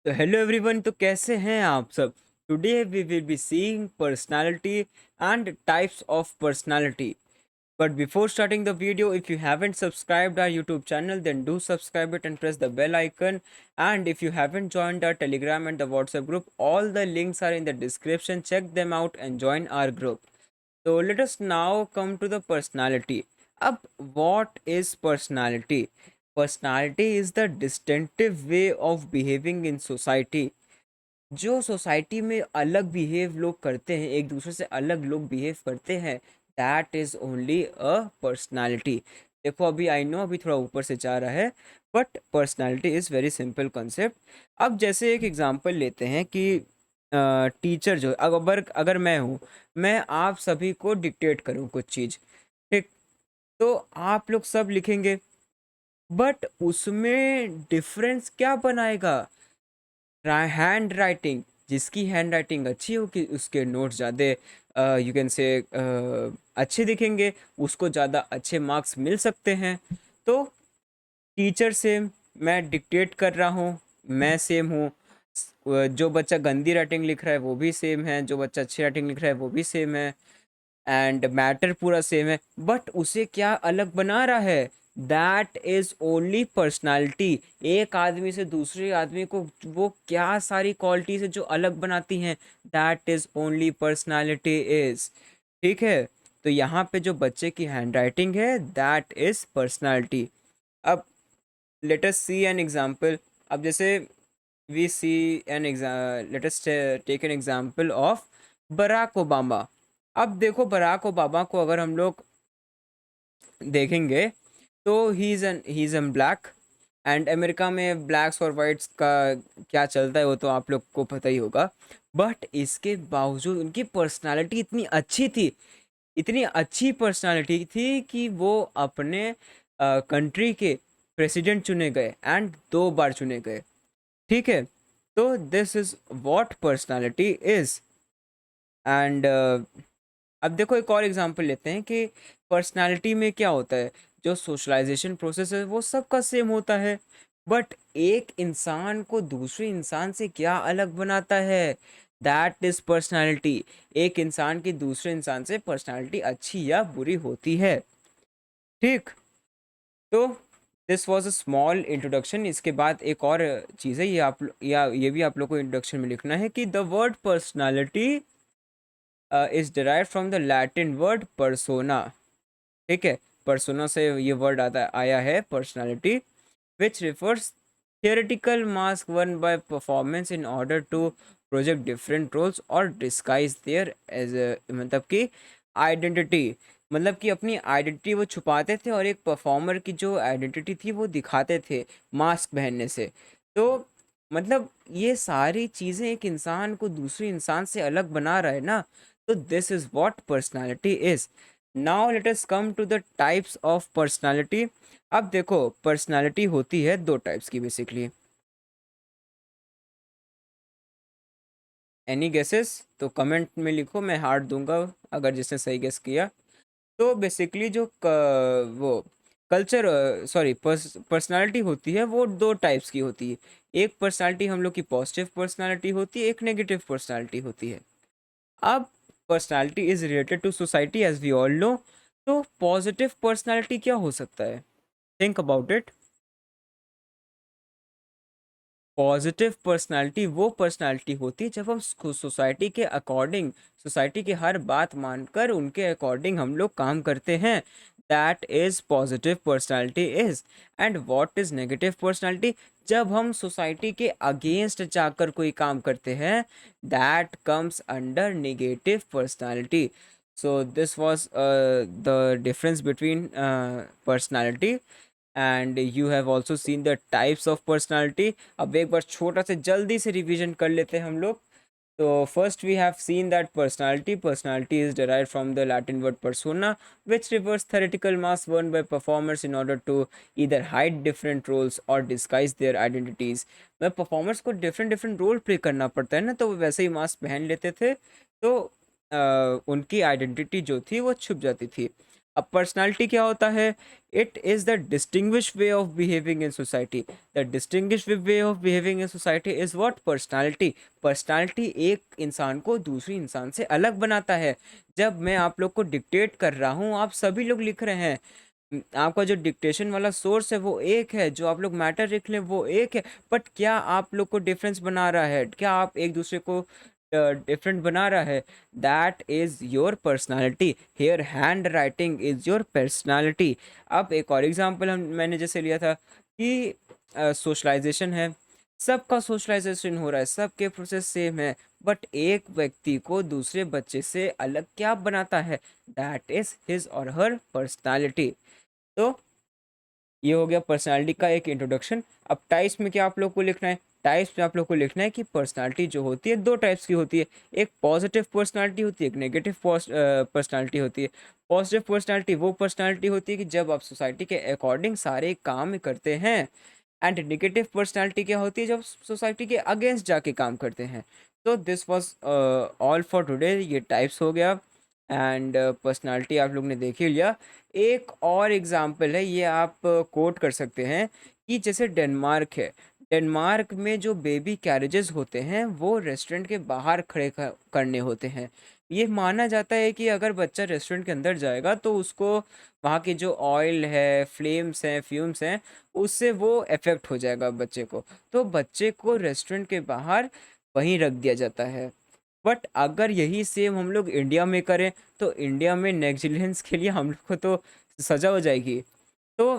तो hello everyone, तो कैसे हैं आप सब। Today we will be seeing personality and types of personality. But before starting the video, if you haven't subscribed our YouTube channel, then do subscribe it and press the bell icon. And if you haven't joined our Telegram and the WhatsApp group, all the links are in the description. Check them out and join our group. So let us now come to the personality. Ab, what is personality? Personality is the distinctive way of behaving in society. जो society में अलग behave लोग करते हैं, एक दूसरे से अलग लोग बिहेव करते हैं, that is only a personality. देखो, अभी आई नो अभी थोड़ा ऊपर से जा रहा है, but personality is very simple concept. अब जैसे एक एग्जांपल लेते हैं कि टीचर जो अगर अगर मैं हूँ, मैं आप सभी को डिक्टेट करूँ कुछ चीज़, ठीक, तो आप लोग सब लिखेंगे, बट उसमें डिफरेंस क्या बनाएगा? Hand writing. जिसकी हैंड राइटिंग अच्छी होगी उसके नोट्स ज़्यादा यू कैन से अच्छे दिखेंगे, उसको ज़्यादा अच्छे मार्क्स मिल सकते हैं। तो टीचर सेम, मैं डिक्टेट कर रहा हूँ, मैं सेम हूँ। जो बच्चा गंदी राइटिंग लिख रहा है वो भी सेम है, जो बच्चा अच्छी राइटिंग लिख रहा है वो भी सेम है, एंड मैटर पूरा सेम है। बट उसे क्या अलग बना रहा है? That is only personality. एक आदमी से दूसरे आदमी को वो क्या सारी क्वालिटीज है जो अलग बनाती हैं, that is only personality is. ठीक है, तो यहाँ पे जो बच्चे की हैंड राइटिंग है, दैट इज पर्सनालिटी। अब let us see an example. अब जैसे we see an let us take an example of Barack Obama. अब देखो, बराक ओबामा को अगर हम लोग देखेंगे तो he is and black, and America में ब्लैक्स और वाइट्स का क्या चलता है वो तो आप लोग को पता ही होगा। बट इसके बावजूद उनकी पर्सनालिटी इतनी अच्छी थी, इतनी अच्छी पर्सनालिटी थी कि वो अपने कंट्री के प्रेसिडेंट चुने गए, एंड 2 बार चुने गए। ठीक है, तो this is what personality is. And अब देखो, एक और एग्जांपल लेते हैं कि पर्सनालिटी में क्या होता है। जो सोशलाइजेशन प्रोसेस है वो सबका सेम होता है, बट एक इंसान को दूसरे इंसान से क्या अलग बनाता है, दैट इज पर्सनालिटी। एक इंसान की दूसरे इंसान से पर्सनालिटी अच्छी या बुरी होती है। ठीक, तो this was a small introduction. इसके बाद एक और चीज़ है, ये भी आप लोग को इंट्रोडक्शन में लिखना है कि the word personality is derive from the Latin word persona. ठीक है, पर्सोना से ये वर्ड आया है personality, which refers theoretical mask one by performance in order to project different roles और डिस्गाइज देयर एज मतलब कि आइडेंटिटी। मतलब कि अपनी आइडेंटिटी वो छुपाते थे और एक परफॉर्मर की जो आइडेंटिटी थी वो दिखाते थे मास्क पहनने से। तो मतलब ये सारी चीज़ें एक इंसान को दूसरे इंसान से अलग बना रहा है ना। तो this is what personality is. Now let us come to the types of personality. अब देखो, पर्सनालिटी होती है 2 टाइप्स की बेसिकली। एनी गेसेस तो कमेंट में लिखो, मैं हार्ट दूंगा अगर जिसने सही गेस किया। तो बेसिकली जो वो कल्चर सॉरी पर्सनालिटी होती है वो 2 टाइप्स की होती है। एक पर्सनालिटी हम लोग की पॉजिटिव पर्सनालिटी होती है, एक नेगेटिव पर्सनालिटी होती है। अब personality is related to society as we all know. तो पॉजिटिव पर्सनालिटी क्या हो सकता है? Think about it. Positive personality वो पर्सनालिटी होती है जब हम सोसाइटी के अकॉर्डिंग, सोसाइटी की हर बात मानकर उनके अकॉर्डिंग हम लोग काम करते हैं, that is positive personality is. And what is negative personality? जब हम सोसाइटी के अगेंस्ट जाकर कोई काम करते हैं, that comes under negative personality. So this was the difference between personality, and you have also seen the types of personality. अब एक बार छोटा सा जल्दी से रिवीजन कर लेते हैं हम लोग। तो first we have seen that personality is derived from the Latin word persona, which refers theoretical mask worn by performers in order to either hide different roles or disguise their identities। मतलब performers को different different role play करना पड़ता है ना, तो वो वैसे ही mask पहन लेते थे, तो उनकी आइडेंटिटी जो थी वो छुप जाती थी। अब पर्सनालिटी क्या होता है? It is the distinguish way of behaving in society. The distinguish way of behaving in society is what? Personality. Personality एक इंसान को दूसरी इंसान से अलग बनाता है। जब मैं आप लोग को डिक्टेट कर रहा हूँ, आप सभी लोग लिख रहे हैं, आपका जो डिक्टेशन वाला सोर्स है वो एक है, जो आप लोग मैटर लिख लें वो एक है, बट क्या आप लोग को डिफरेंस बना रहा है? क्या आप एक दूसरे को डिफरेंट बना रहा है? That is your personality. Here hand writing is your personality. अब एक और एग्जांपल मैंने जैसे लिया था कि सोशलाइजेशन है, सबका सोशलाइजेशन हो रहा है, सबके प्रोसेस सेम है, बट एक व्यक्ति को दूसरे बच्चे से अलग क्या बनाता है? दैट इज हिज और हर पर्सनालिटी। तो ये हो गया पर्सनालिटी का एक इंट्रोडक्शन। अब टाइप्स में क्या आप लोग को लिखना है? टाइप्स में आप लोग को लिखना है कि पर्सनालिटी जो होती है दो टाइप्स की होती है। एक पॉजिटिव पर्सनालिटी होती है, एक नेगेटिव पर्सनालिटी होती है। पॉजिटिव पर्सनालिटी वो पर्सनालिटी होती है कि जब आप सोसाइटी के अकॉर्डिंग सारे काम करते हैं। एंड नेगेटिव पर्सनालिटी क्या होती है? जब सोसाइटी के अगेंस्ट जाके काम करते हैं। तो this was all for today. ये टाइप्स हो गया एंड पर्सनालिटी आप लोग ने देख ही लिया। एक और एग्जांपल है, ये आप कोट कर सकते हैं कि जैसे डेनमार्क है, डेनमार्क में जो बेबी कैरेजेस होते हैं वो रेस्टोरेंट के बाहर खड़े करने होते हैं। ये माना जाता है कि अगर बच्चा रेस्टोरेंट के अंदर जाएगा तो उसको वहाँ के जो ऑयल है, फ्लेम्स हैं, फ्यूम्स हैं, उससे वो इफ़ेक्ट हो जाएगा बच्चे को। तो बच्चे को रेस्टोरेंट के बाहर वहीं रख दिया जाता है। बट अगर यही सेम हम लोग इंडिया में करें तो इंडिया में नेग्लिजेंस के लिए हम लोग को तो सज़ा हो जाएगी। तो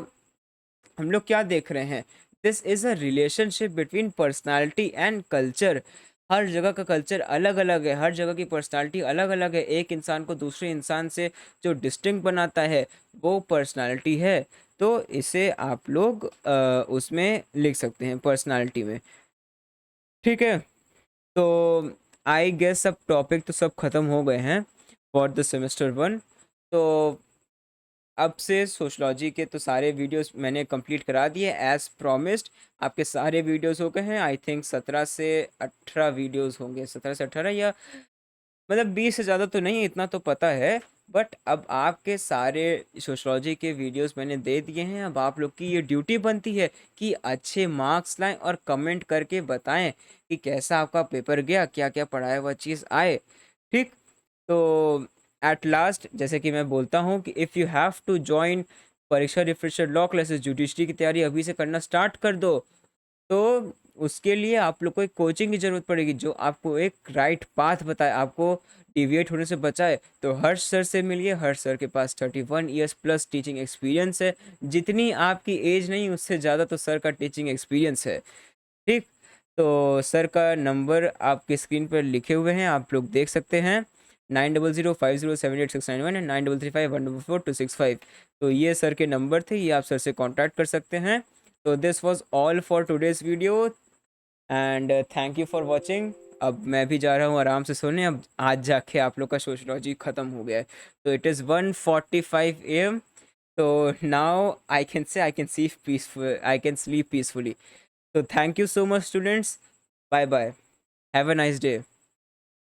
हम लोग क्या देख रहे हैं? This is a relationship between personality and culture. हर जगह का कल्चर अलग अलग है, हर जगह की पर्सनालिटी अलग अलग है। एक इंसान को दूसरे इंसान से जो डिस्टिंक्ट बनाता है वो पर्सनालिटी है। तो इसे आप लोग उसमें लिख सकते हैं पर्सनालिटी में। ठीक है, तो आई गेस सब टॉपिक तो सब ख़त्म हो गए हैं फॉर द सेमेस्टर वन। तो अब से सोशलॉजी के तो सारे वीडियोस मैंने कंप्लीट करा दिए एज़ प्रॉमिस्ड। आपके सारे वीडियोस हो गए हैं। आई थिंक 17 से 18 वीडियोस होंगे, 17 से 18, या मतलब 20 से ज़्यादा तो नहीं, इतना तो पता है। बट अब आपके सारे सोशलॉजी के वीडियोस मैंने दे दिए हैं। अब आप लोग की ये ड्यूटी बनती है कि अच्छे मार्क्स लाएं और कमेंट करके बताएं कि कैसा आपका पेपर गया, क्या क्या पढ़ाया हुआ चीज़ आए। ठीक, तो एट लास्ट जैसे कि मैं बोलता हूँ कि if you have to join Pariksha refresher law classes, judiciary की तैयारी अभी से करना स्टार्ट कर दो। तो उसके लिए आप लोग को एक कोचिंग की ज़रूरत पड़ेगी जो आपको एक राइट पाथ बताए, आपको डिविएट होने से बचाए। तो हर्ष सर से मिलिए। हर्ष सर के पास 31 ईयर्स प्लस टीचिंग एक्सपीरियंस है। जितनी आपकी एज नहीं, उससे ज़्यादा तो सर का टीचिंग एक्सपीरियंस है। ठीक, तो सर का नंबर आपके स्क्रीन पर लिखे हुए हैं, आप लोग देख सकते हैं। 9005078691 एंड 9351444265। तो ये सर के नंबर थे, ये आप सर से कांटेक्ट कर सकते हैं। तो this was all for today's video and thank you for watching. अब मैं भी जा रहा हूँ आराम से सोने। अब आज जाके आप लोग का सोशलॉजी ख़त्म हो गया है। तो इट इज़ 1:45 AM। तो now I can sleep peacefully. So thank you so much students. Bye bye. Have a nice day.